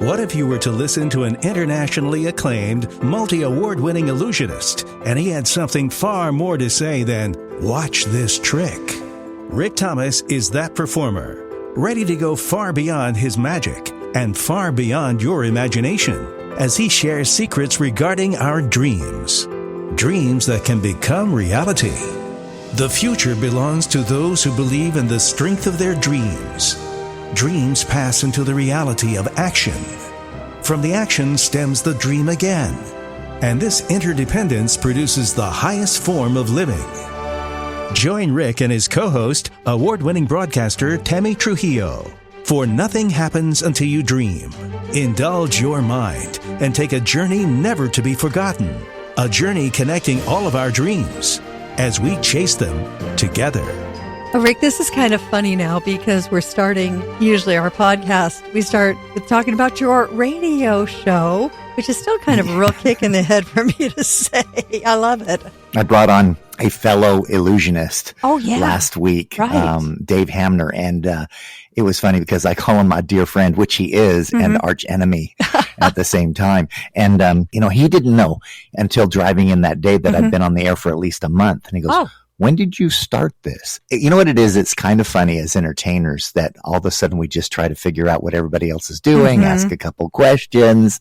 What if you were to listen to an internationally acclaimed, multi-award-winning illusionist, and he had something far more to say than, "Watch this trick"? Rick Thomas is that performer, ready to go far beyond his magic and far beyond your imagination as he shares secrets regarding our dreams. Dreams that can become reality. The future belongs to those who believe in the strength of their dreams. Dreams pass into the reality of action. From the action stems the dream again. And this interdependence produces the highest form of living. Join Rick and his co-host, award-winning broadcaster Tammy Trujillo, for Nothing Happens Until You Dream. Indulge your mind and take a journey never to be forgotten. A journey connecting all of our dreams as we chase them together. Oh, Rick, this is kind of funny now because we're starting, usually our podcast, we start with talking about your radio show, which is still kind of a real kick in the head for me to say. I love it. I brought on a fellow illusionist last week, right. Dave Hamner, and it was funny because I call him my dear friend, which he is, and arch enemy at the same time. And, he didn't know until driving in that day that I'd been on the air for at least a month. And he goes, when did you start this? You know what it is? It's kind of funny as entertainers that all of a sudden we just try to figure out what everybody else is doing, ask a couple questions.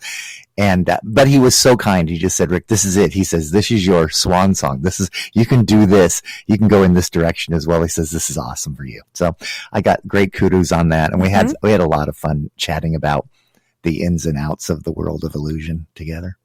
And, but he was so kind. He just said, Rick, this is it. He says, this is your swan song. You can do this. You can go in this direction as well. He says, this is awesome for you. So I got great kudos on that. And we had a lot of fun chatting about the ins and outs of the world of illusion together.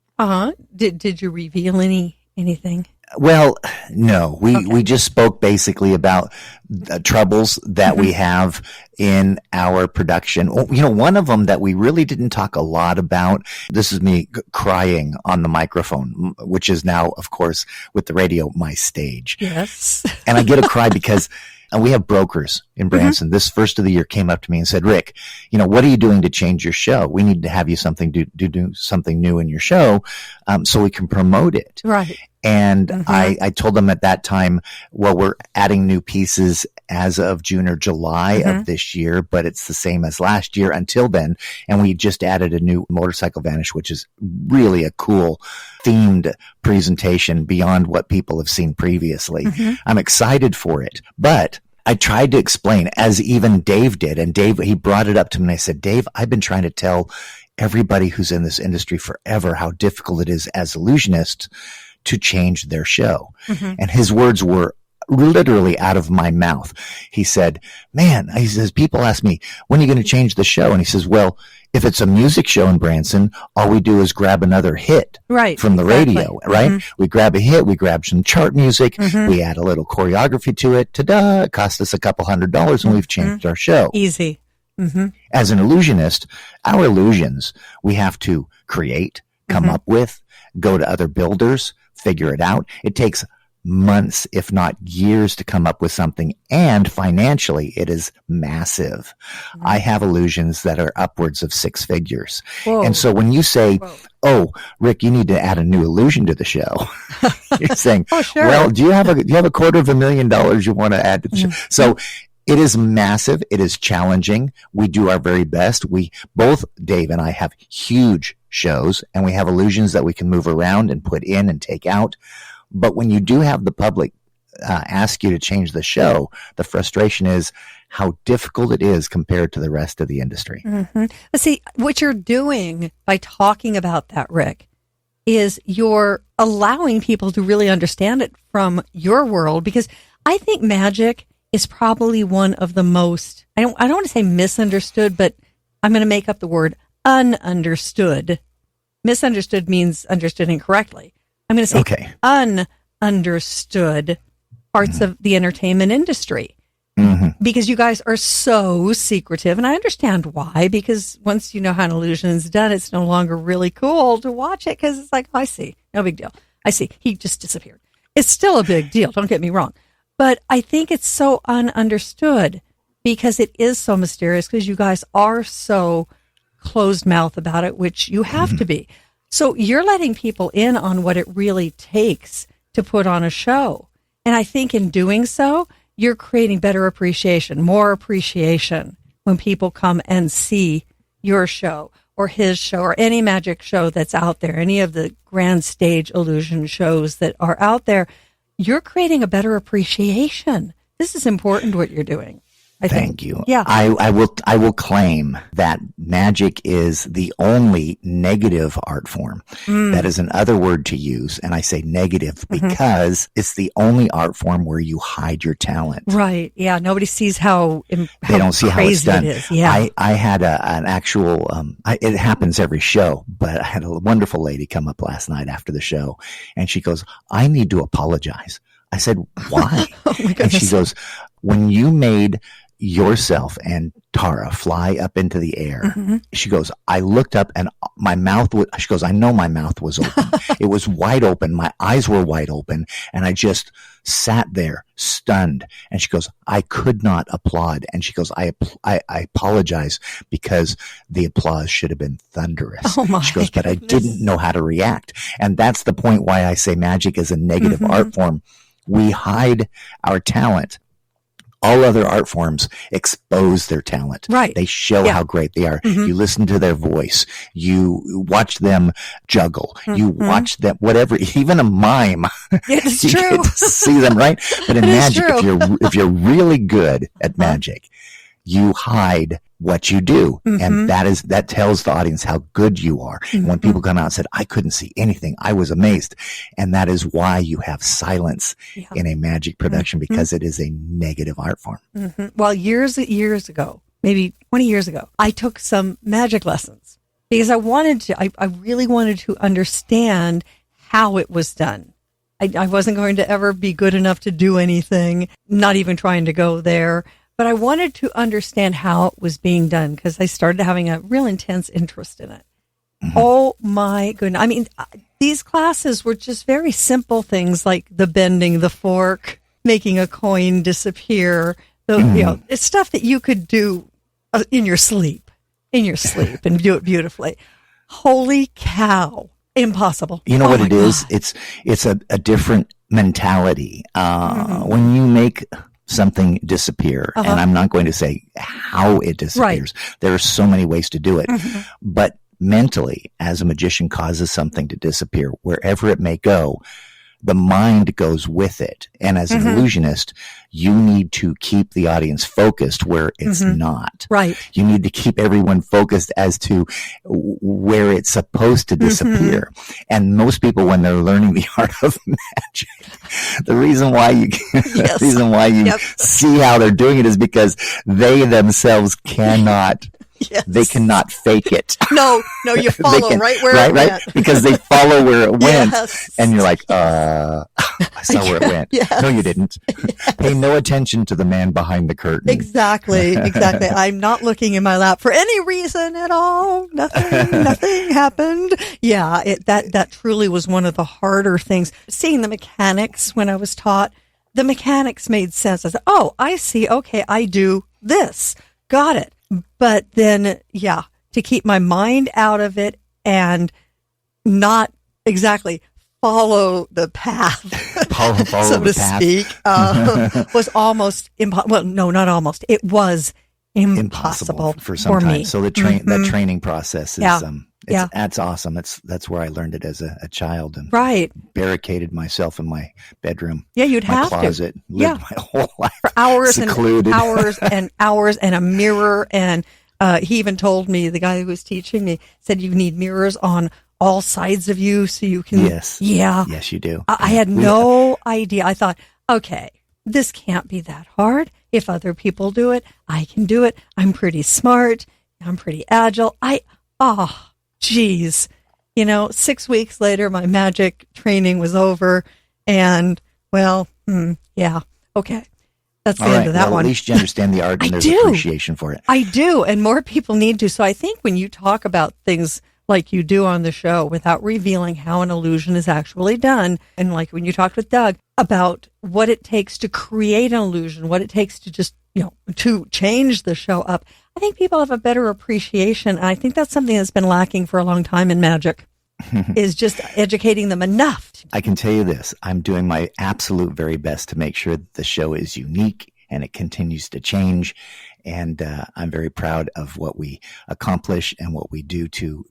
Did you reveal anything? Well, no, we just spoke basically about the troubles that we have in our production. One of them that we really didn't talk a lot about, this is me crying on the microphone, which is now, of course, with the radio, my stage. Yes. And I get a cry because we have brokers in Branson. This first of the year came up to me and said, Rick, what are you doing to change your show? We need to have you do something new in your show so we can promote it. Right. And I told them at that time, well, we're adding new pieces as of June or July of this year, but it's the same as last year until then. And we just added a new Motorcycle Vanish, which is really a cool themed presentation beyond what people have seen previously. I'm excited for it, but I tried to explain, as even Dave did, and Dave, he brought it up to me and I said, Dave, I've been trying to tell everybody who's in this industry forever how difficult it is as illusionists to change their show. And his words were literally out of my mouth. He said, he says, people ask me, when are you going to change the show? And he says, well, if it's a music show in Branson, all we do is grab another hit from the radio, right? We grab a hit, we grab some chart music, we add a little choreography to it, ta-da, it cost us a couple $100 and we've changed our show. Easy. As an illusionist, our illusions, we have to create, come up with, go to other builders, figure it out. It takes months, if not years, to come up with something. And financially, it is massive. I have illusions that are upwards of 6 figures. And so when you say, oh, Rick, you need to add a new illusion to the show, you're saying, well, do you have a $250,000 you want to add to the show? So it is massive. It is challenging. We do our very best. Both Dave and I have huge shows and we have illusions that we can move around and put in and take out. But when you do have the public ask you to change the show, the frustration is how difficult it is compared to the rest of the industry. See, what you're doing by talking about that, Rick, is you're allowing people to really understand it from your world, because I think magic is probably one of the most, I don't want to say misunderstood, but I'm going to make up the word ununderstood. Misunderstood means understood incorrectly. I'm going to say ununderstood parts of the entertainment industry, because you guys are so secretive. And I understand why, because once you know how an illusion is done, it's no longer really cool to watch it, because it's like, I see, no big deal. I see, he just disappeared. It's still a big deal, don't get me wrong. But I think it's so ununderstood because it is so mysterious, because you guys are so closed mouth about it, which you have to be. So you're letting people in on what it really takes to put on a show. And I think in doing so, you're creating better appreciation, more appreciation when people come and see your show or his show or any magic show that's out there, any of the grand stage illusion shows that are out there, you're creating a better appreciation. This is important what you're doing. Thank you. Yeah. I will claim that magic is the only negative art form. That is another word to use. And I say negative because it's the only art form where you hide your talent. Right. Yeah. Nobody sees how they don't see how it's done. It is. Yeah. I had an actual, it happens every show, but I had a wonderful lady come up last night after the show and she goes, I need to apologize. I said, why? Oh my goodness. And she goes, when you made yourself and Tara fly up into the air. She goes, I looked up and my mouth she goes, I know my mouth was open. It was wide open. My eyes were wide open. And I just sat there stunned. And she goes, I could not applaud. And she goes, I apologize because the applause should have been thunderous. Oh my she goes, but goodness. I didn't know how to react. And that's the point why I say magic is a negative art form. We hide our talent. All other art forms expose their talent. Right. They show how great they are. You listen to their voice. You watch them juggle. You watch them, whatever, even a mime. It's you true. get to see them, right? But in It is magic, true. if you're really good at magic, you hide what you do. And that tells the audience how good you are. And when people come out and said, I couldn't see anything, I was amazed. And that is why you have silence in a magic production because it is a negative art form. Well, years ago, maybe 20 years ago, I took some magic lessons because I really wanted to understand how it was done. I wasn't going to ever be good enough to do anything, not even trying to go there. But I wanted to understand how it was being done because I started having a real intense interest in it. Oh my goodness. I mean, these classes were just very simple things like the bending the fork, making a coin disappear, it's stuff that you could do in your sleep and do it beautifully. Holy cow. Impossible. You know what it God. is? It's a different mentality. When you make something disappear, and I'm not going to say how it disappears. Right. There are so many ways to do it. But mentally, as a magician causes something to disappear, wherever it may go, the mind goes with it. And as an illusionist, you need to keep the audience focused where it's not. Right. You need to keep everyone focused as to where it's supposed to disappear. And most people, when they're learning the art of magic, the reason why you see how they're doing it is because they themselves cannot. Yes. They cannot fake it. No, you follow right where it went. Because they follow where it went. Yes. And you're like, I saw where it went. Yes. No, you didn't. Yes. Pay no attention to the man behind the curtain. Exactly. I'm not looking in my lap for any reason at all. Nothing happened. Yeah, that truly was one of the harder things. Seeing the mechanics when I was taught, the mechanics made sense. I said, oh, I see. Okay, I do this. Got it. But then, to keep my mind out of it and not exactly follow the path, so to speak, was almost impossible. Well, no, not almost. It was impossible for some time. me. So the that training process is that's awesome. That's where I learned it as a child and barricaded myself in my bedroom. Yeah, you'd my have closet, to. Lived my whole life for hours secluded. and hours and hours and a mirror. And he even told me, the guy who was teaching me said you need mirrors on all sides of you so you can. Yes. Yeah. Yes, you do. I had no idea. I thought, okay, this can't be that hard. If other people do it, I can do it. I'm pretty smart. I'm pretty agile. Geez, 6 weeks later, my magic training was over and okay. That's the end of that one. At least you understand the art and there's appreciation for it. I do. And more people need to. So I think when you talk about things like you do on the show without revealing how an illusion is actually done, and like when you talked with Doug about what it takes to create an illusion, what it takes to just, to change the show up, I think people have a better appreciation. And I think that's something that's been lacking for a long time in magic, is just educating them enough. I can tell you this. I'm doing my absolute very best to make sure that the show is unique and it continues to change. And I'm very proud of what we accomplish and what we do to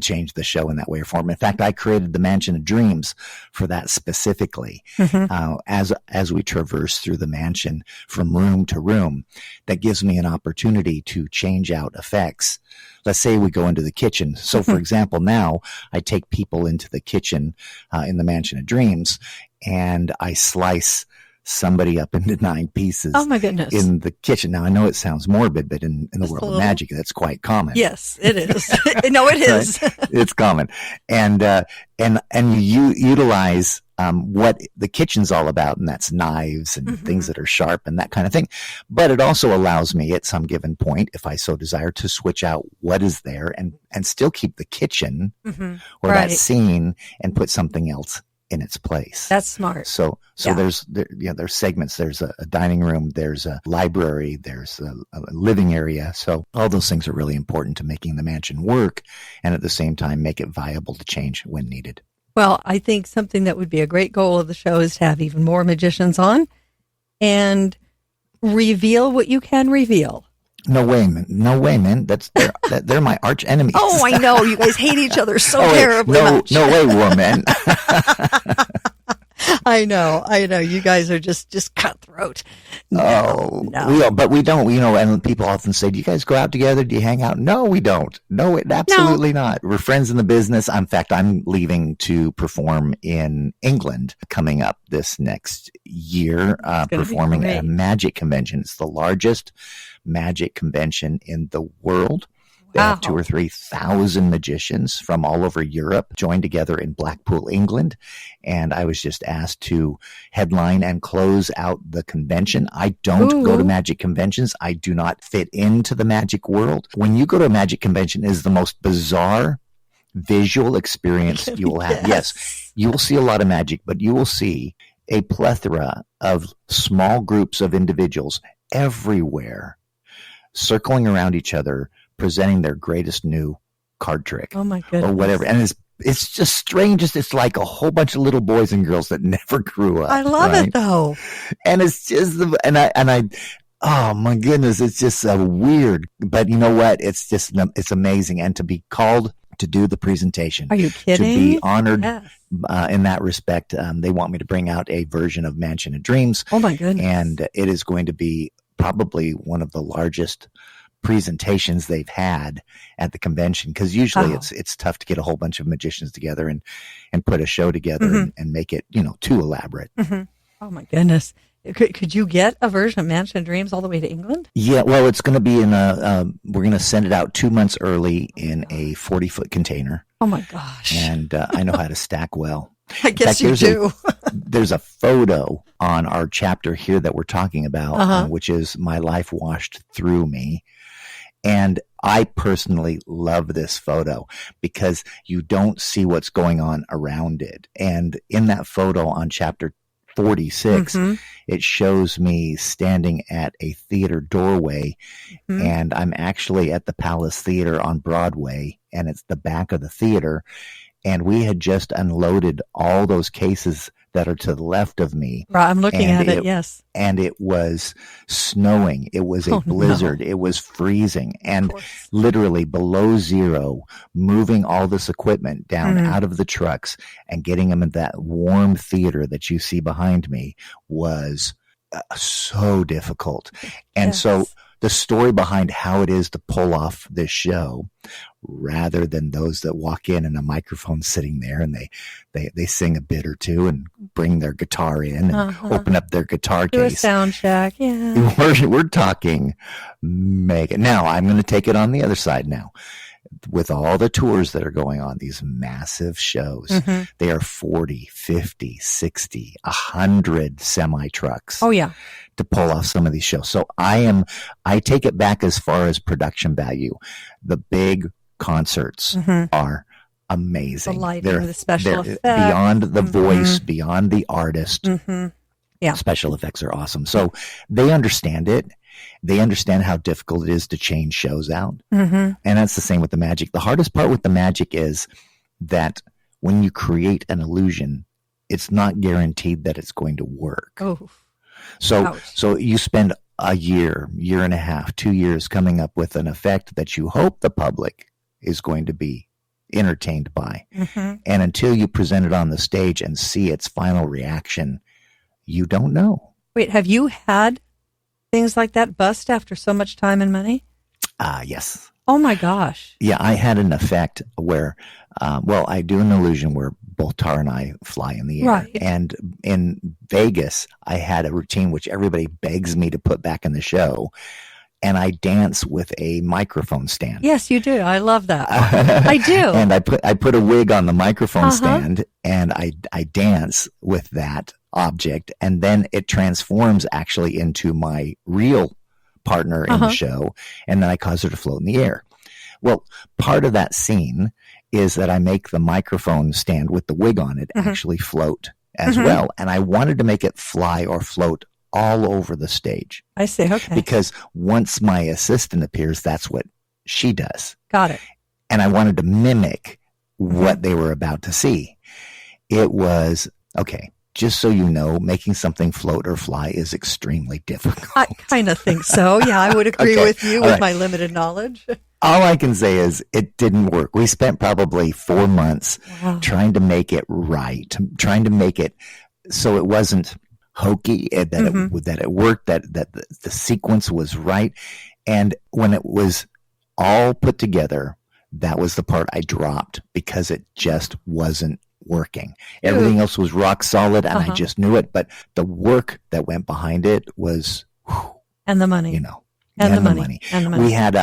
change the show in that way or form. In fact, I created the Mansion of Dreams for that specifically. As we traverse through the mansion from room to room, that gives me an opportunity to change out effects. Let's say we go into the kitchen. So, for example, now I take people into the kitchen in the Mansion of Dreams, and I slice somebody up into 9 pieces. Oh my goodness! In the kitchen. Now I know it sounds morbid, but in the world of magic, that's quite common. Yes, it is. No, it is. Right? It's common, and you utilize what the kitchen's all about, and that's knives and things that are sharp and that kind of thing. But it also allows me at some given point, if I so desire, to switch out what is there and still keep the kitchen or that scene and put something else in its place. That's smart. So there's segments. There's a dining room. There's a library. There's a living area. So all those things are really important to making the mansion work, and at the same time make it viable to change when needed. Well, I think something that would be a great goal of the show is to have even more magicians on and reveal what you can reveal. No way, man. They're my arch enemies. Oh, I know. You guys hate each other so terribly much. No way, woman. I know. You guys are just cutthroat. No. But we don't. And people often say, "Do you guys go out together? Do you hang out?" No, we don't. No, absolutely not. We're friends in the business. In fact, I'm leaving to perform in England coming up this next year, performing at a magic convention. It's the largest magic convention in the world. They have 2,000 or 3,000 magicians from all over Europe joined together in Blackpool, England. And I was just asked to headline and close out the convention. I don't go to magic conventions. I do not fit into the magic world. When you go to a magic convention, it is the most bizarre visual experience you will have. Yes, you will see a lot of magic, but you will see a plethora of small groups of individuals everywhere circling around each other, presenting their greatest new card trick. Oh my goodness. Or whatever. And it's just strangest. It's like a whole bunch of little boys and girls that never grew up. I love it though. And it's just, oh my goodness, it's just weird. But you know what? It's amazing. And to be called to do the presentation. Are you kidding? To be honored in that respect. They want me to bring out a version of Mansion of Dreams. Oh my goodness. And it is going to be probably one of the largest presentations they've had at the convention, because usually it's tough to get a whole bunch of magicians together and put a show together and make it too elaborate. Oh my goodness. Could you get a version of Mansion of Dreams all the way to England? Yeah, well, it's going to be we're going to send it out 2 months early in a 40-foot container. Oh my gosh. And I know how to stack well. I guess you do. There's a photo on our chapter here that we're talking about, which is My Life Washed Through Me. And I personally love this photo because you don't see what's going on around it. And in that photo on chapter 46, it shows me standing at a theater doorway, and I'm actually at the Palace Theater on Broadway, and it's the back of the theater. And we had just unloaded all those cases that are to the left of me. Right, I'm looking at it, yes. And it was snowing. It was a blizzard. No. It was freezing. And literally below zero, moving all this equipment down out of the trucks and getting them in that warm theater that you see behind me was so difficult. And so the story behind how it is to pull off this show, rather than those that walk in and a microphone sitting there and they sing a bit or two and bring their guitar in and open up their guitar case. Do a sound check, yeah. We're talking mega. Now, I'm going to take it on the other side now. With all the tours that are going on, these massive shows, they are 40, 50, 60, 100 semi-trucks. Oh, yeah. To pull off some of these shows. So I take it back as far as production value. The big concerts are amazing. The lighting, the special effects. Beyond the voice, beyond the artist. Yeah. Special effects are awesome. So they understand it. They understand how difficult it is to change shows out. And that's the same with the magic. The hardest part with the magic is that when you create an illusion, it's not guaranteed that it's going to work. Oh. So you spend a year and a half, 2 years coming up with an effect that you hope the public is going to be entertained by. Mm-hmm. And until you present it on the stage and see its final reaction, you don't know. Wait, have you had things like that bust after so much time and money? Yes. Oh my gosh. Yeah, I had an effect where, I do an illusion where both Tara and I fly in the air. Right. And in Vegas, I had a routine which everybody begs me to put back in the show. And I dance with a microphone stand. Yes, you do. I love that. I do. And I put a wig on the microphone stand, and I dance with that object, and then it transforms actually into my real partner in the show, and then I cause her to float in the air. Well, part of that scene is that I make the microphone stand with the wig on it actually float as well. And I wanted to make it fly or float all over the stage. I see. Okay. Because once my assistant appears, that's what she does. Got it. And I wanted to mimic what they were about to see. It was, okay, just so you know, making something float or fly is extremely difficult. I kind of think so. Yeah, I would agree with you with my limited knowledge. All I can say is it didn't work. We spent probably 4 months trying to make it right, trying to make it so it wasn't hokey, that it worked, that the sequence was right. And when it was all put together, that was the part I dropped because it just wasn't working. Everything else was rock solid, and I just knew it. But the work that went behind it was, and the money, and the money. We had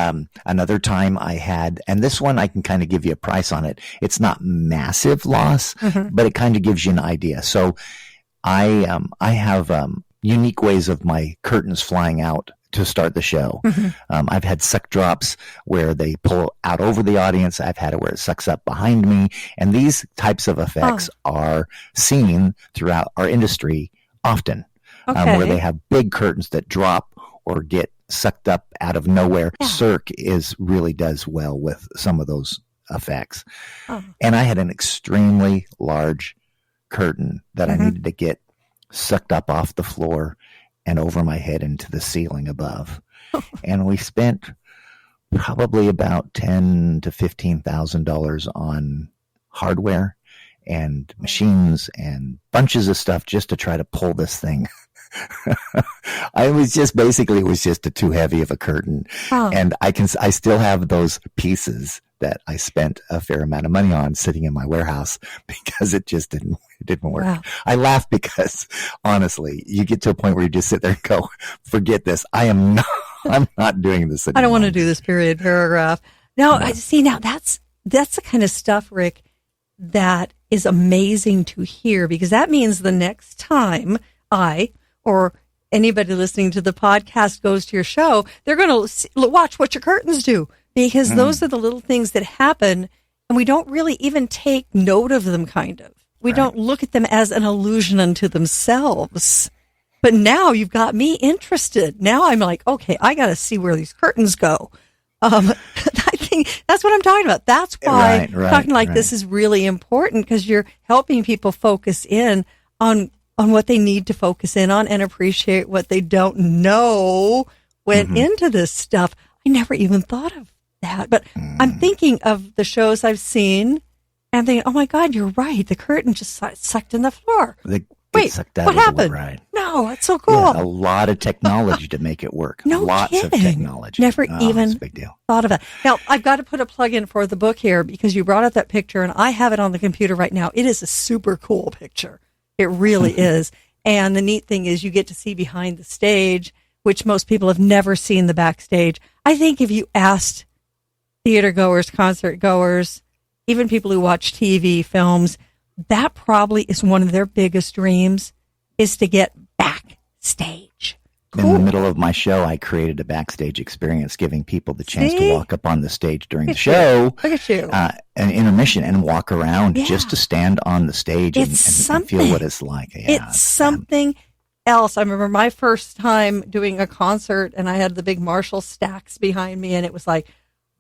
another time I had, and this one I can kind of give you a price on it. It's not massive loss, but it kind of gives you an idea. So I have unique ways of my curtains flying out to start the show. I've had suck drops where they pull out over the audience. I've had it where it sucks up behind me. And these types of effects are seen throughout our industry often, where they have big curtains that drop or get sucked up out of nowhere. Cirque really does well with some of those effects. And I had an extremely large curtain that I needed to get sucked up off the floor and over my head into the ceiling above. And we spent probably about $10,000 to $15,000 on hardware and machines and bunches of stuff just to try to pull this thing. It was just too heavy of a curtain. And I still have those pieces that I spent a fair amount of money on sitting in my warehouse because it just didn't work. Wow. I laugh because honestly, you get to a point where you just sit there and go, forget this. I'm not doing this anymore. I don't want to do this period paragraph. Now, I see, now that's the kind of stuff, Rick, that is amazing to hear, because that means the next time I or anybody listening to the podcast goes to your show, they're going to watch what your curtains do, because those are the little things that happen, and we don't really even take note of them, kind of. We don't look at them as an illusion unto themselves. But now you've got me interested. Now I'm like, okay, I got to see where these curtains go. I think that's what I'm talking about. That's why talking like this is really important, because you're helping people focus in on what they need to focus in on and appreciate what they don't know went into this stuff. I never even thought of that, but I'm thinking of the shows I've seen and thinking, oh my God, you're right. The curtain just sucked in the floor. Wait, what happened? No, that's so cool. Yeah, a lot of technology to make it work. Lots of technology. Never even thought of that. Now, I've got to put a plug in for the book here, because you brought up that picture, and I have it on the computer right now. It is a super cool picture. It really is. And the neat thing is you get to see behind the stage, which most people have never seen the backstage. I think if you asked theater goers, concert goers, even people who watch TV, films, that probably is one of their biggest dreams, is to get backstage. Cool. In the middle of my show, I created a backstage experience, giving people the chance to walk up on the stage during the show. Look at you. An intermission, and walk around just to stand on the stage and feel what it's like. Yeah, it's something else. I remember my first time doing a concert, and I had the big Marshall stacks behind me, and it was like,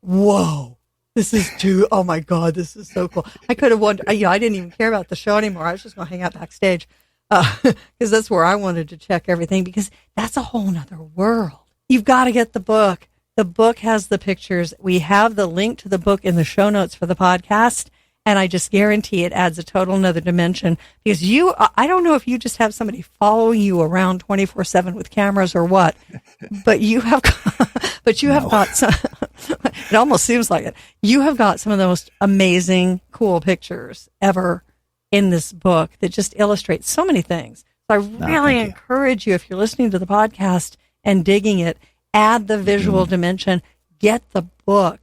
whoa. This is oh my God, this is so cool. I could have wondered, I didn't even care about the show anymore. I was just going to hang out backstage. because that's where I wanted to check everything, because that's a whole nother world. You've got to get the book. The book has the pictures. We have the link to the book in the show notes for the podcast. And I just guarantee it adds a total another dimension, because I don't know if you just have somebody following you around 24/7 with cameras or what, but you have got some, it almost seems like it. You have got some of the most amazing, cool pictures ever in this book that just illustrates so many things. So I really encourage you, if you're listening to the podcast and digging it, add the visual dimension, get the book,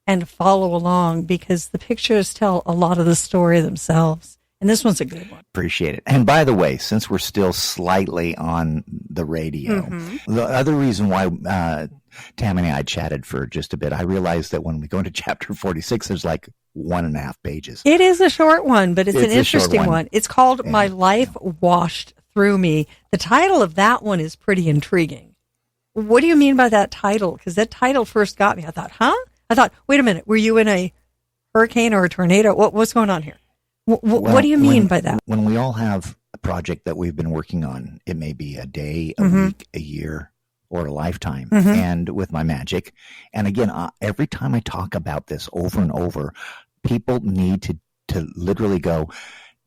and follow along, because the pictures tell a lot of the story themselves. And this one's a good one. Appreciate it. And by the way, since we're still slightly on the radio, the other reason why Tammy and I chatted for just a bit, I realized that when we go into chapter 46, there's like 1.5 pages. It is a short one, but it's an interesting one. It's called My Life Washed Through Me. The title of that one is pretty intriguing. What do you mean by that title? Because that title first got me. I thought, wait a minute, were you in a hurricane or a tornado? What's going on here? What do you mean by that? When we all have a project that we've been working on, it may be a day, a week, a year, or a lifetime. And with my magic, and again, every time I talk about this over and over, people need to literally go,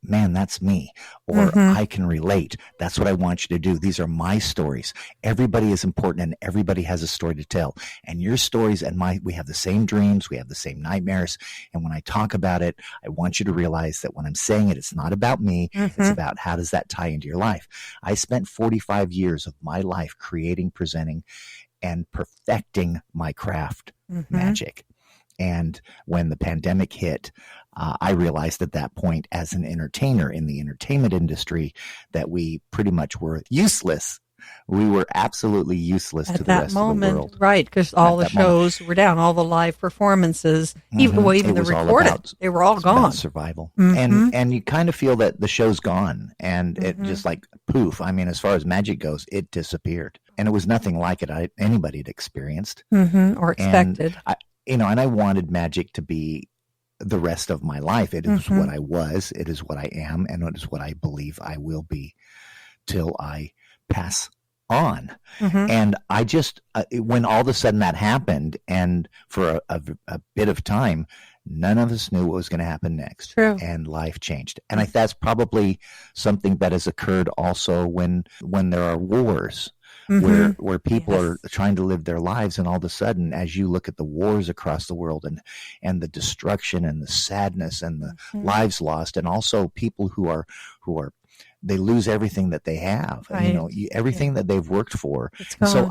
man, that's me, or I can relate. That's what I want you to do. These are my stories. Everybody is important, and everybody has a story to tell. And your stories and we have the same dreams. We have the same nightmares. And when I talk about it, I want you to realize that when I'm saying it, it's not about me. It's about how does that tie into your life. I spent 45 years of my life creating, presenting, and perfecting my craft, magic. And when the pandemic hit, I realized at that point, as an entertainer in the entertainment industry, that we pretty much were useless. We were absolutely useless to the rest of the world. Right, because all the shows were down, all the live performances, even the recorded, they were all gone. Survival. And you kind of feel that the show's gone, and it just like poof. I mean, as far as magic goes, it disappeared. And it was nothing like it anybody had experienced. Or expected. And I wanted magic to be the rest of my life. It is what I was, it is what I am, and it is what I believe I will be till I pass on. And I just, when all of a sudden that happened, and for a bit of time, none of us knew what was going to happen next. True. And life changed. And that's probably something that has occurred also when there are wars. Where people are trying to live their lives, and all of a sudden, as you look at the wars across the world and the destruction and the sadness and the lives lost, and also people who are they lose everything that they have, everything that they've worked for. So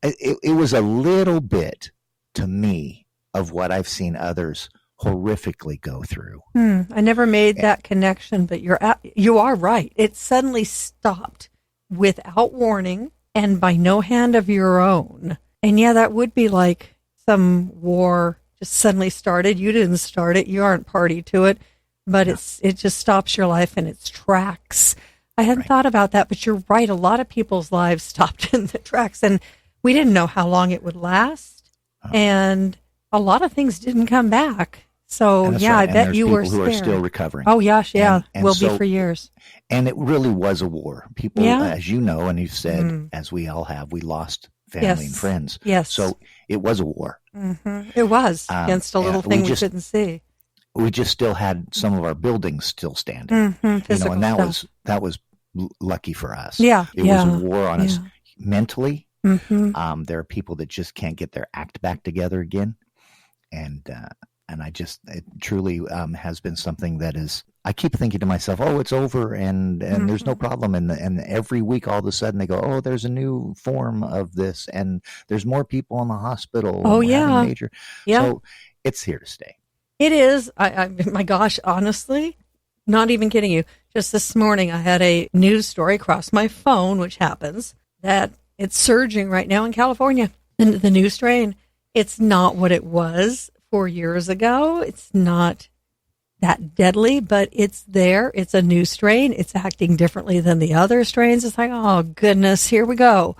it was a little bit to me of what I've seen others horrifically go through. I never made that connection, but you are right. It suddenly stopped without warning and by no hand of your own. And that would be like some war just suddenly started. You didn't start it. You aren't party to it, but it just stops your life in its tracks. I hadn't thought about that, but you're right. A lot of people's lives stopped in the tracks, and we didn't know how long it would last. And a lot of things didn't come back. So, I bet you were who are still recovering. Oh, gosh, and will be for years. And it really was a war. People, as you know, and you've said, as we all have, we lost family and friends. Yes. So it was a war. It was against a little thing we couldn't see. We just still had some of our buildings still standing. And that was lucky for us. It was a war on us mentally. There are people that just can't get their act back together again. And it truly has been something that is, I keep thinking to myself, oh, it's over and there's no problem. And every week, all of a sudden they go, oh, there's a new form of this and there's more people in the hospital. Oh, yeah. So it's here to stay. It is. My gosh, honestly, not even kidding you. Just this morning, I had a news story cross my phone, which happens, that it's surging right now in California. The new strain, it's not what it was 4 years ago. It's not that deadly, but it's there. It's a new strain. It's acting differently than the other strains. It's like, oh goodness, here we go.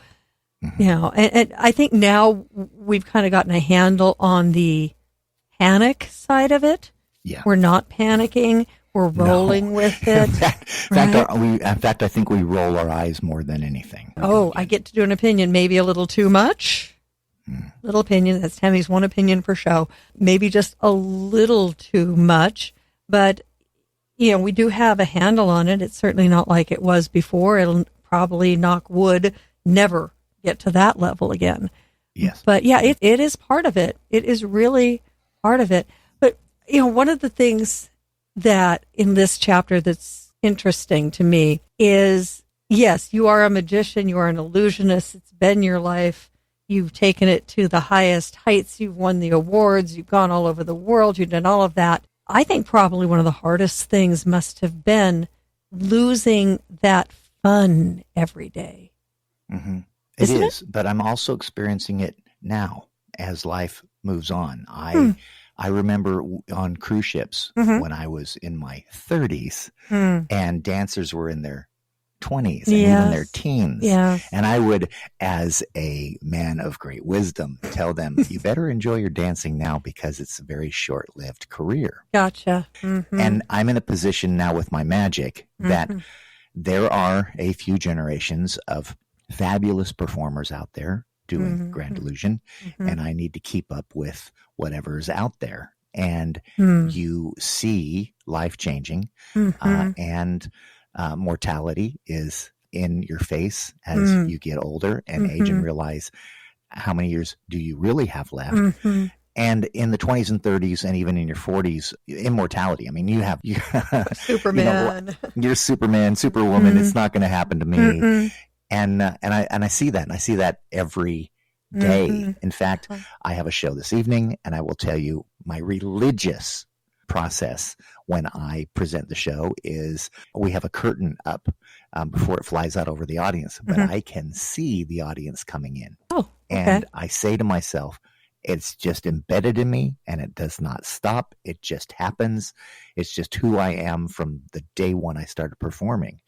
And I think now we've kind of gotten a handle on the panic side of it. We're not panicking. We're rolling with it. In fact, I think we roll our eyes more than anything. Oh, I get to do an opinion. Maybe a little too much. Little opinion. That's Tammy's one opinion per show. Maybe just a little too much. But, we do have a handle on it. It's certainly not like it was before. It'll probably, knock wood, never get to that level again. Yes. But yeah, it is part of it. It is really part of it. But, one of the things that in this chapter that's interesting to me is, yes, you are a magician. You are an illusionist. It's been your life. You've taken it to the highest heights. You've won the awards. You've gone all over the world. You've done all of that. I think probably one of the hardest things must have been losing that fun every day. Mm-hmm. Isn't it? But I'm also experiencing it now as life moves on. I remember on cruise ships when I was in my 30s and dancers were in their 20s and even their teens. Yes. And I would, as a man of great wisdom, tell them, you better enjoy your dancing now because it's a very short-lived career. Gotcha. Mm-hmm. And I'm in a position now with my magic that there are a few generations of fabulous performers out there doing Grand Illusion, and I need to keep up with whatever's out there. And you see life changing, and mortality is in your face as you get older and age and realize how many years do you really have left. And in the 20s and 30s and even in your 40s, immortality. I mean, you Superman. You're Superman, Superwoman. It's not going to happen to me. And I see that. And I see that every day. In fact, I have a show this evening, and I will tell you my religious process when I present the show is we have a curtain up before it flies out over the audience, but I can see the audience coming in. Oh, okay. And I say to myself, it's just embedded in me and it does not stop. It just happens. It's just who I am from the day when I started performing.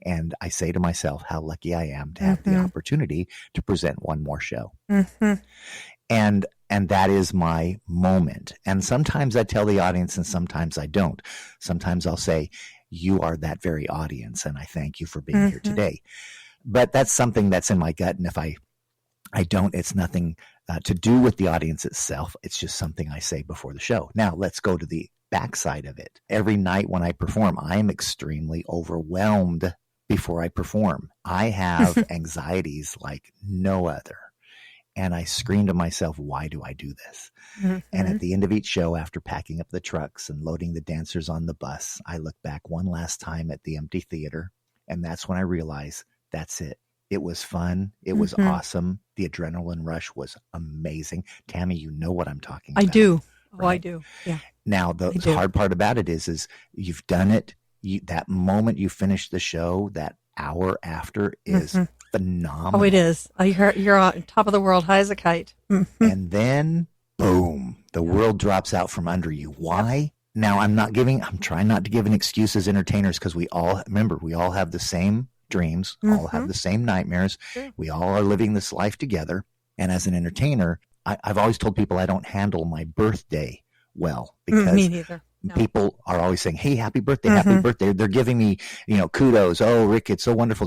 And I say to myself how lucky I am to have the opportunity to present one more show. And that is my moment. And sometimes I tell the audience and sometimes I don't. Sometimes I'll say, you are that very audience and I thank you for being here today. But that's something that's in my gut. And if I don't, it's nothing to do with the audience itself. It's just something I say before the show. Now let's go to the backside of it. Every night when I perform, I am extremely overwhelmed before I perform. I have anxieties like no other. And I scream to myself, why do I do this? And at the end of each show, after packing up the trucks and loading the dancers on the bus, I look back one last time at the empty theater. And that's when I realize that's it. It was fun. It was awesome. The adrenaline rush was amazing. Tammy, you know what I'm talking about. I do. Right? Oh, I do. Yeah. Now, the hard part about it is you've done it. That moment you finish the show, that hour after is phenomenal. Oh, it is. You're on top of the world, high as a kite. And then, boom, the world drops out from under you. Why? Now, I'm trying not to give an excuse as entertainers because we all have the same dreams, all have the same nightmares. We all are living this life together. And as an entertainer, I've always told people I don't handle my birthday well because me neither. No. People are always saying, hey, happy birthday, happy birthday. They're giving me, kudos. Oh, Rick, it's so wonderful.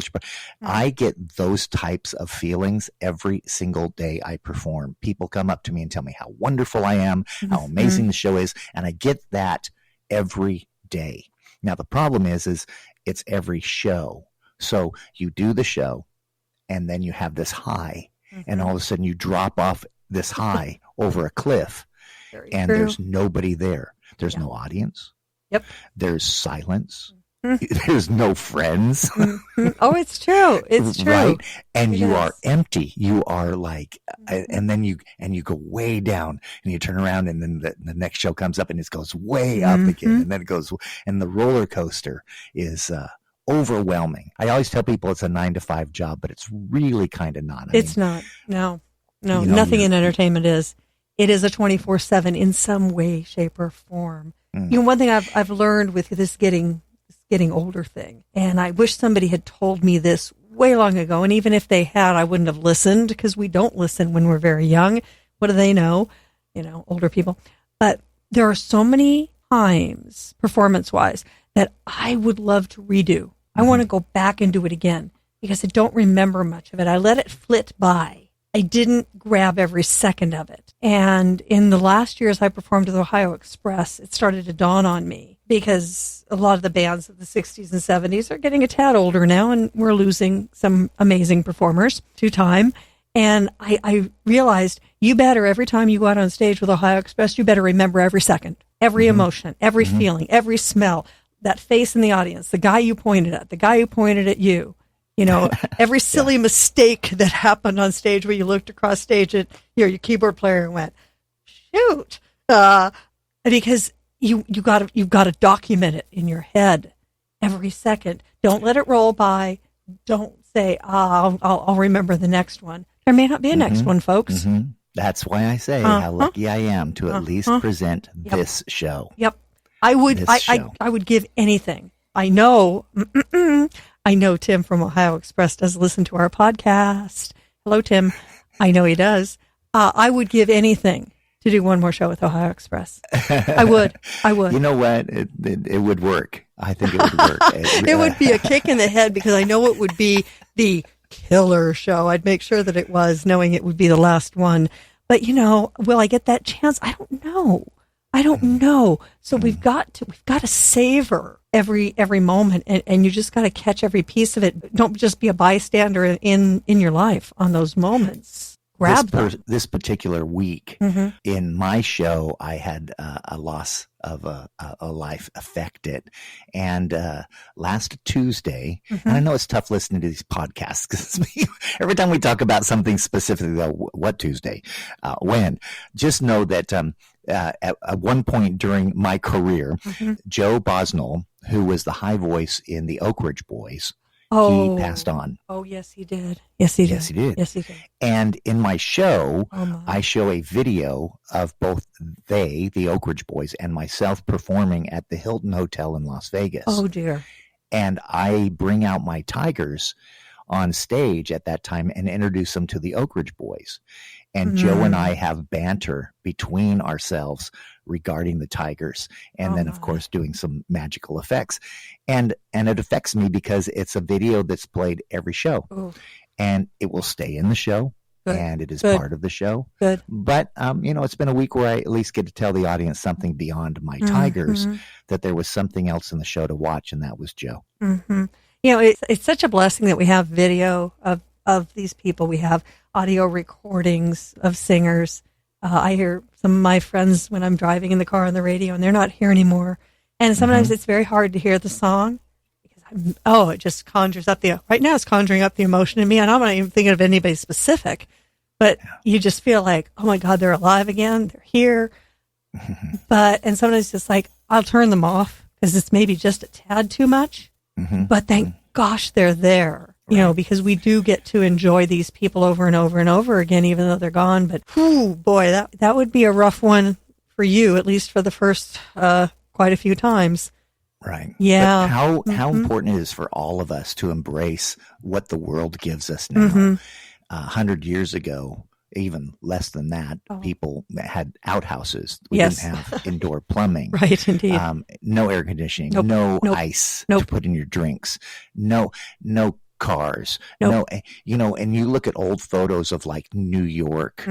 I get those types of feelings every single day I perform. People come up to me and tell me how wonderful I am, how amazing the show is. And I get that every day. Now, the problem is it's every show. So you do the show and then you have this high and all of a sudden you drop off this high over a cliff and there's nobody there. There's no audience. Yep. There's silence. There's no friends. Oh, it's true. It's true. Right? And you are empty. You are like, and then you go way down and you turn around and then the next show comes up and it goes way up again. And then it goes, and the roller coaster is, overwhelming. I always tell people it's a 9-to-5 job, but it's really kind of not. It's not. No, nothing in entertainment is. It is a 24/7 in some way, shape, or form. One thing I've learned with this getting older thing, and I wish somebody had told me this way long ago, and even if they had, I wouldn't have listened because we don't listen when we're very young. What do they know? Older people. But there are so many times, performance-wise, that I would love to redo. I want to go back and do it again because I don't remember much of it. I let it flit by. I didn't grab every second of it. And in the last years I performed with Ohio Express, it started to dawn on me because a lot of the bands of the 60s and 70s are getting a tad older now, and we're losing some amazing performers to time. And I realized you better, every time you go out on stage with Ohio Express, you better remember every second, every emotion, every feeling, every smell, that face in the audience, the guy you pointed at, the guy who pointed at you, every silly mistake that happened on stage where you looked across stage at your keyboard player and went, shoot, because you've got to document it in your head every second. Don't let it roll by. Don't say, I'll remember the next one. There may not be a next one, folks. That's why I say how lucky I am to at least present this show. Yep. I would give anything. I know Tim from Ohio Express does listen to our podcast. Hello, Tim. I know he does. I would give anything to do one more show with Ohio Express. I would. You know what? It would work. I think it would work. It would be a kick in the head because I know it would be the killer show. I'd make sure that it was, knowing it would be the last one. But will I get that chance? I don't know. So we've got to savor every moment, and you just got to catch every piece of it. Don't just be a bystander in your life on those moments. Grab this particular week in my show, I had a loss of a life affected, and last Tuesday, and I know it's tough listening to these podcasts because every time we talk about something specifically, what Tuesday, when, just know that at one point during my career, Joe Bosnell, who was the high voice in the Oak Ridge Boys, he passed on. Oh, yes, he did. Yes, he did. And in my show, I show a video of both the Oak Ridge Boys, and myself performing at the Hilton Hotel in Las Vegas. Oh, dear. And I bring out my Tigers on stage at that time and introduce them to the Oak Ridge Boys. And Joe and I have banter between ourselves regarding the Tigers, and then of course doing some magical effects, and it affects me because it's a video that's played every show. Ooh. And it will stay in the show. Good. And it is part of the show. Good. But it's been a week where I at least get to tell the audience something beyond my Tigers, that there was something else in the show to watch, and that was Joe. It's such a blessing that we have video of these people. We have audio recordings of singers. I hear some of my friends when I'm driving in the car on the radio, and they're not here anymore. And sometimes it's very hard to hear the song because it just conjures up right now it's conjuring up the emotion in me, and I'm not even thinking of anybody specific, but you just feel like, oh my God, they're alive again. They're here. And sometimes it's like, I'll turn them off because it's maybe just a tad too much, but thank gosh they're there. Because we do get to enjoy these people over and over and over again, even though they're gone. But, boy, that would be a rough one for you, at least for the first quite a few times. Right. Yeah. But how important it is for all of us to embrace what the world gives us now. 100 years ago, even less than that, people had outhouses. We didn't have indoor plumbing. Right, indeed. No air conditioning, no ice to put in your drinks, no cars. No, and you look at old photos of like New York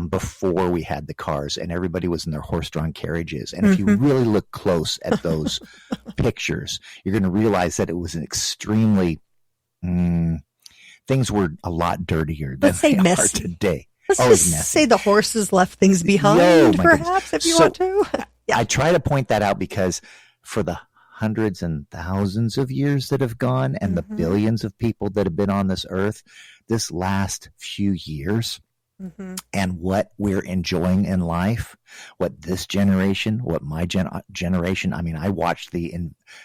before we had the cars, and everybody was in their horse-drawn carriages. And if you really look close at those pictures, you're going to realize that it was an extremely things were a lot dirtier than they are today. Let's just say the horses left things behind, perhaps, if you want to. I try to point that out because for the hundreds and thousands of years that have gone and the billions of people that have been on this earth, this last few years and what we're enjoying in life, what this generation, what my generation, I mean, I watched the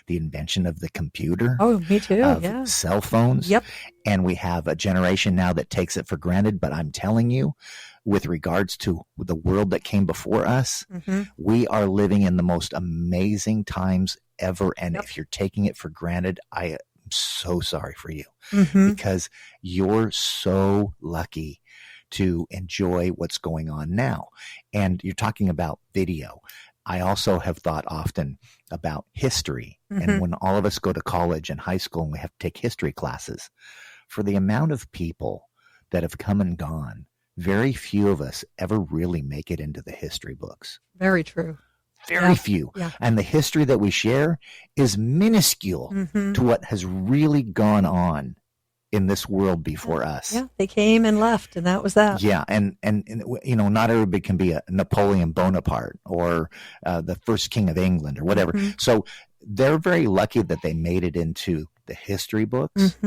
invention of the computer. Oh, me too. Of cell phones. Yep. And we have a generation now that takes it for granted. But I'm telling you, with regards to the world that came before us, we are living in the most amazing times ever. And if you're taking it for granted, I am so sorry for you because you're so lucky to enjoy what's going on now. And you're talking about video. I also have thought often about history. And when all of us go to college and high school and we have to take history classes, for the amount of people that have come and gone, very few of us ever really make it into the history books. Very true. Very few. Yeah. And the history that we share is minuscule to what has really gone on in this world before us. Yeah, they came and left, and that was that. Yeah, and not everybody can be a Napoleon Bonaparte or the first king of England or whatever. So they're very lucky that they made it into the history books,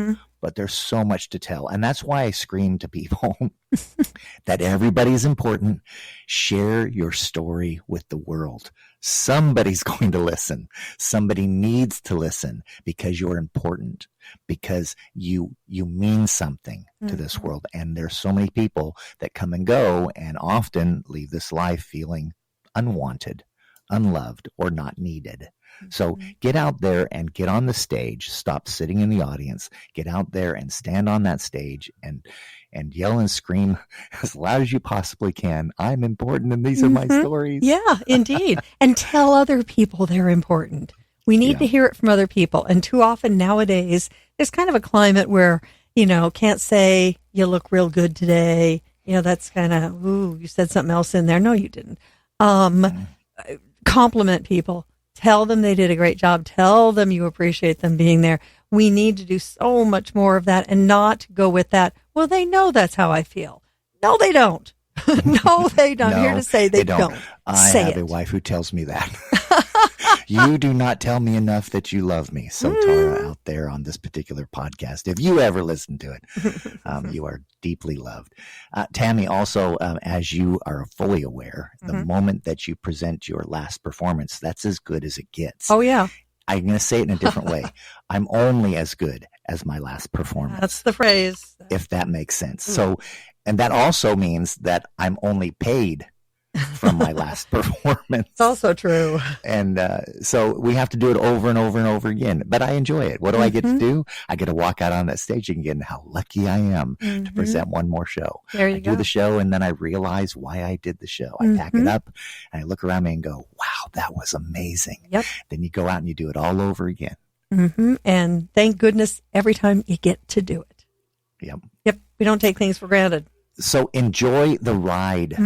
but there's so much to tell. And that's why I scream to people that everybody's important. Share your story with the world. Somebody's going to listen. Somebody needs to listen because you're important, because you mean something to this world. And there's so many people that come and go and often leave this life feeling unwanted, unloved, or not needed. So get out there and get on the stage. Stop sitting in the audience. Get out there and stand on that stage and yell and scream as loud as you possibly can. I'm important and these are my stories. Yeah, indeed. And tell other people they're important. We need to hear it from other people. And too often nowadays, there's kind of a climate where, can't say you look real good today. That's kind of, ooh, you said something else in there. No, you didn't. Compliment people. Tell them they did a great job. Tell them you appreciate them being there. We need to do so much more of that and not go with that. Well, they know that's how I feel. No, they don't. No, they don't. I'm here to say they don't. I have a wife who tells me that. You do not tell me enough that you love me. So Tara out there on this particular podcast, if you ever listen to it, you are deeply loved. Tammy, also, as you are fully aware, the moment that you present your last performance, that's as good as it gets. Oh, yeah. I'm going to say it in a different way. I'm only as good as my last performance. That's the phrase. If that makes sense. So, and that also means that I'm only paid from my last performance. It's also true. And so we have to do it over and over and over again. But I enjoy it. What do I get to do? I get to walk out on that stage again. How lucky I am to present one more show. There you I go. do the show and then I realize why I did the show. I pack it up and I look around me and go, wow, that was amazing. Yep. Then you go out and you do it all over again. And thank goodness every time you get to do it. Yep. We don't take things for granted. So enjoy the ride.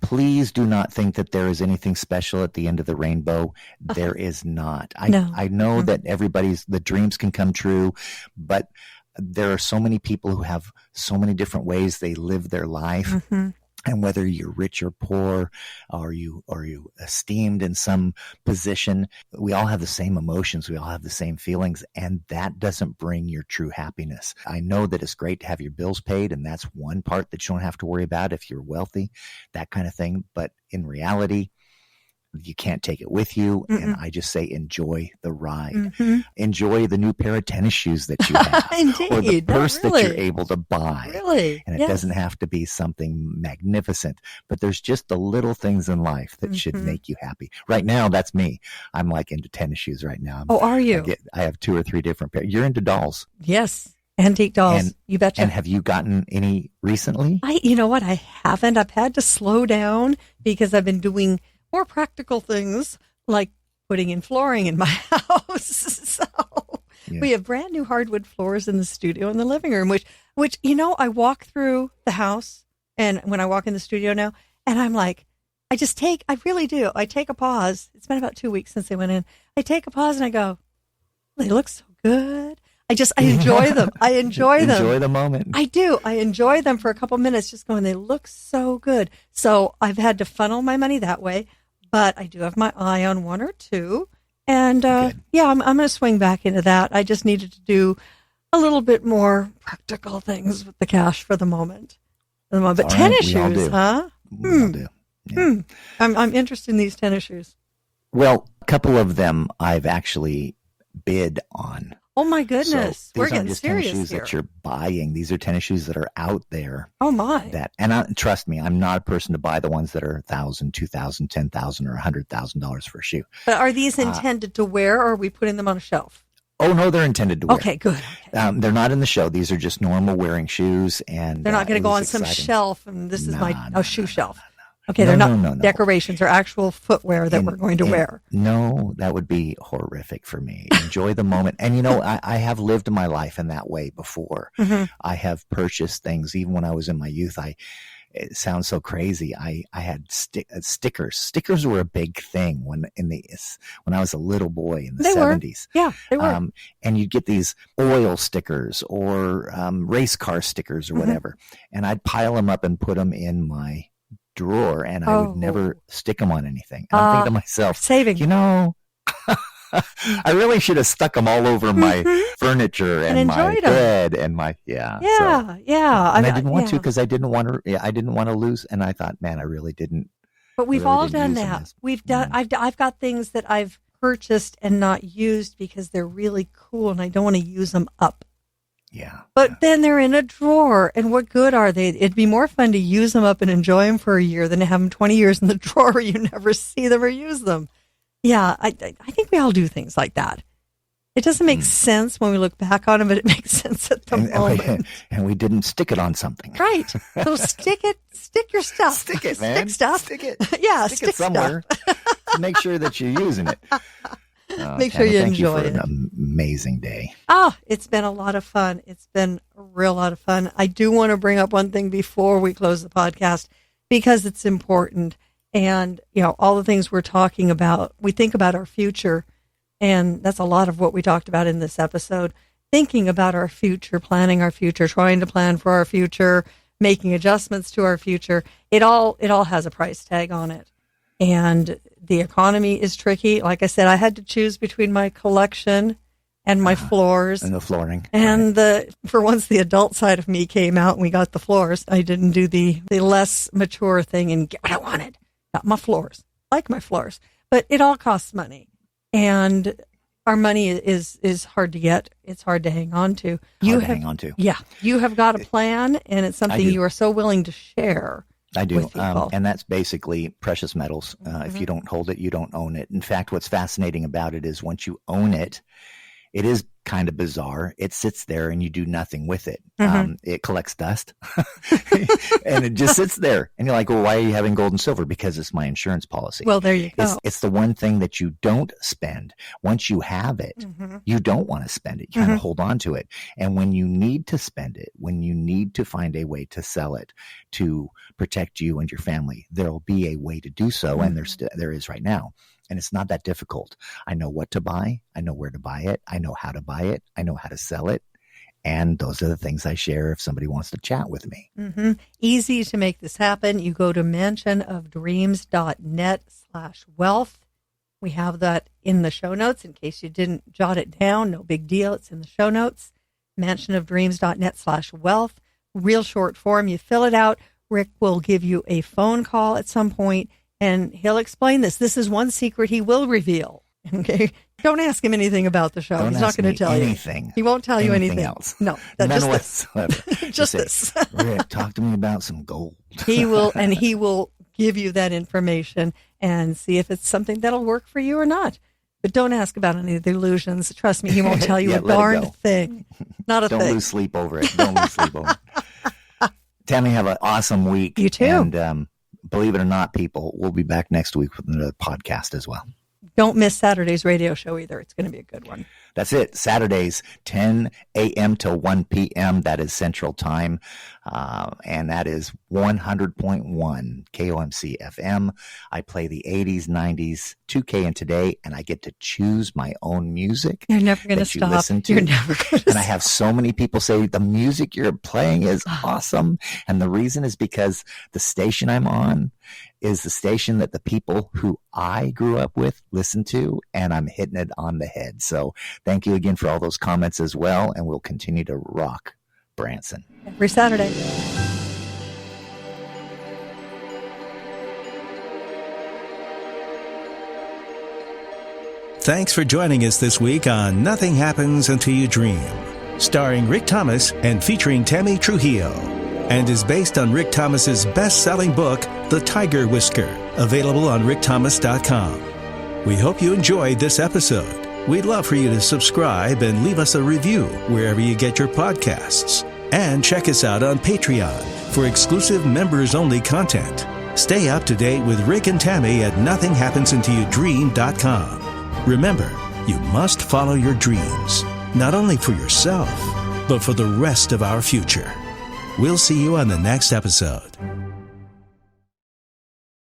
Please do not think that there is anything special at the end of the rainbow. There is not. I know that the dreams can come true, but there are so many people who have so many different ways they live their life. And whether you're rich or poor, or you esteemed in some position, we all have the same emotions. We all have the same feelings. And that doesn't bring your true happiness. I know that it's great to have your bills paid. And that's one part that you don't have to worry about if you're wealthy, that kind of thing. But in reality, you can't take it with you. And I just say, enjoy the ride. Enjoy the new pair of tennis shoes that you have. Indeed. Or the purse that you're able to buy. Really? And it doesn't have to be something magnificent, but there's just the little things in life that should make you happy. Right now, that's me. I'm like into tennis shoes right now. Oh, are you? I have 2 or 3 different pairs. You're into dolls. Yes. Antique dolls. You betcha. And have you gotten any recently? You know what? I haven't. I've had to slow down because I've been doing more practical things like putting in flooring in my house. So we have brand new hardwood floors in the studio and the living room, which I walk through the house and when I walk in the studio now and I'm like, I really do. I take a pause. It's been about 2 weeks since they went in. I take a pause and I go, they look so good. I enjoy them. I enjoy them. Enjoy the moment. I do. I enjoy them for a couple minutes just going, they look so good. So I've had to funnel my money that way, but I do have my eye on 1 or 2. And I'm going to swing back into that. I just needed to do a little bit more practical things with the cash for the moment. But tennis shoes, huh? We all do. Yeah. I'm interested in these tennis shoes. Well, a couple of them I've actually bid on. Oh my goodness. So we're getting just serious tennis shoes here. That you're buying. These are tennis shoes that are out there. Oh my. Trust me, I'm not a person to buy the ones that are $1,000, $2,000, $10,000 or $100,000 for a shoe. But are these intended to wear or are we putting them on a shelf? Oh no, they're intended to wear. Okay, good. Okay. They're not in the show. These are just normal wearing shoes, and they're not going to go on some shelf. And this is my shoe shelf. Okay, No, they're not no. decorations or actual footwear that we're going to wear. No, that would be horrific for me. Enjoy the moment. And I have lived my life in that way before. Mm-hmm. I have purchased things even when I was in my youth. It sounds so crazy. I had stickers. Stickers were a big thing when I was a little boy in the 70s. Yeah, they were. And you'd get these oil stickers or race car stickers or whatever. And I'd pile them up and put them in my drawer, and I would never stick them on anything. And I'm thinking to myself, saving. I really should have stuck them all over my furniture and my bed and my yeah. And I didn't want to because I didn't want to lose. And I thought, man, I really didn't. But we've all done that. We've done. I've got things that I've purchased and not used because they're really cool, and I don't want to use them up. Yeah. But then they're in a drawer, and what good are they? It'd be more fun to use them up and enjoy them for a year than to have them 20 years in the drawer where you never see them or use them. Yeah, I think we all do things like that. It doesn't make sense when we look back on it, but it makes sense at the moment. And we didn't stick it on something. Right. So stick your stuff. Stick it, man. Stick stuff. Stick it. Yeah, stick it somewhere. Make sure that you're using it. Make sure you enjoy it. Thank you for an amazing day. It's been a lot of fun. It's been a real lot of fun. I do want to bring up one thing before we close the podcast because it's important. And, all the things we're talking about, we think about our future. And that's a lot of what we talked about in this episode. Thinking about our future, planning our future, trying to plan for our future, making adjustments to our future. It all has a price tag on it. And the economy is tricky. Like I said, I had to choose between my collection and my floors. And the flooring. And for once, the adult side of me came out and we got the floors. I didn't do the less mature thing and get what I wanted. Got my floors. Like my floors. But it all costs money. And our money is hard to get. It's hard to hang on to. Hang on to. Yeah. You have got a plan, and it's something you are so willing to share. I do. And that's basically precious metals. If you don't hold it, you don't own it. In fact, what's fascinating about it is once you own it, it is kind of bizarre. It sits there and you do nothing with it. It collects dust and it just sits there. And you're like, well, why are you having gold and silver? Because it's my insurance policy. Well, there you go. It's the one thing that you don't spend. Once you have it, you don't want to spend it. You kind of hold on to it. And when you need to spend it, when you need to find a way to sell it to protect you and your family, there'll be a way to do so. And there is right now. And it's not that difficult. I know what to buy. I know where to buy it. I know how to buy it. I know how to sell it. And those are the things I share if somebody wants to chat with me. Easy to make this happen. You go to mansionofdreams.net/wealth. We have that in the show notes in case you didn't jot it down. No big deal. It's in the show notes. Mansionofdreams.net/wealth. Real short form. You fill it out. Rick will give you a phone call at some point. And he'll explain this. This is one secret he will reveal. Okay. Don't ask him anything about the show. He's not going to tell anything. You. He won't tell you anything else. No. None whatsoever. Just this. Rick, talk to me about some gold. He will give you that information and see if it's something that'll work for you or not. But don't ask about any of the illusions. Trust me, he won't tell you a darn thing. Not a thing. Don't lose sleep over it. Tammy, have an awesome week. You too. And believe it or not, people, we'll be back next week with another podcast as well. Don't miss Saturday's radio show either. It's going to be a good one. That's it. Saturdays, 10 a.m. to 1 p.m. That is Central Time. And that is 100.1 KOMC FM. I play the 80s, 90s, 2K and today, and I get to choose my own music. You're never going to stop. Listen to. You're never going to And I have so many people say the music you're playing is awesome. And the reason is because the station I'm on is the station that the people who I grew up with listen to, and I'm hitting it on the head. So thank you again for all those comments as well, and we'll continue to rock Branson. Every Saturday. Thanks for joining us this week on Nothing Happens Until You Dream, starring Rick Thomas and featuring Tammy Trujillo, and is based on Rick Thomas's best-selling book, The Tiger Whisker, available on rickthomas.com. We hope you enjoyed this episode. We'd love for you to subscribe and leave us a review wherever you get your podcasts. And check us out on Patreon for exclusive members-only content. Stay up to date with Rick and Tammy at nothinghappensUntilYouDream.com. Remember, you must follow your dreams, not only for yourself, but for the rest of our future. We'll see you on the next episode.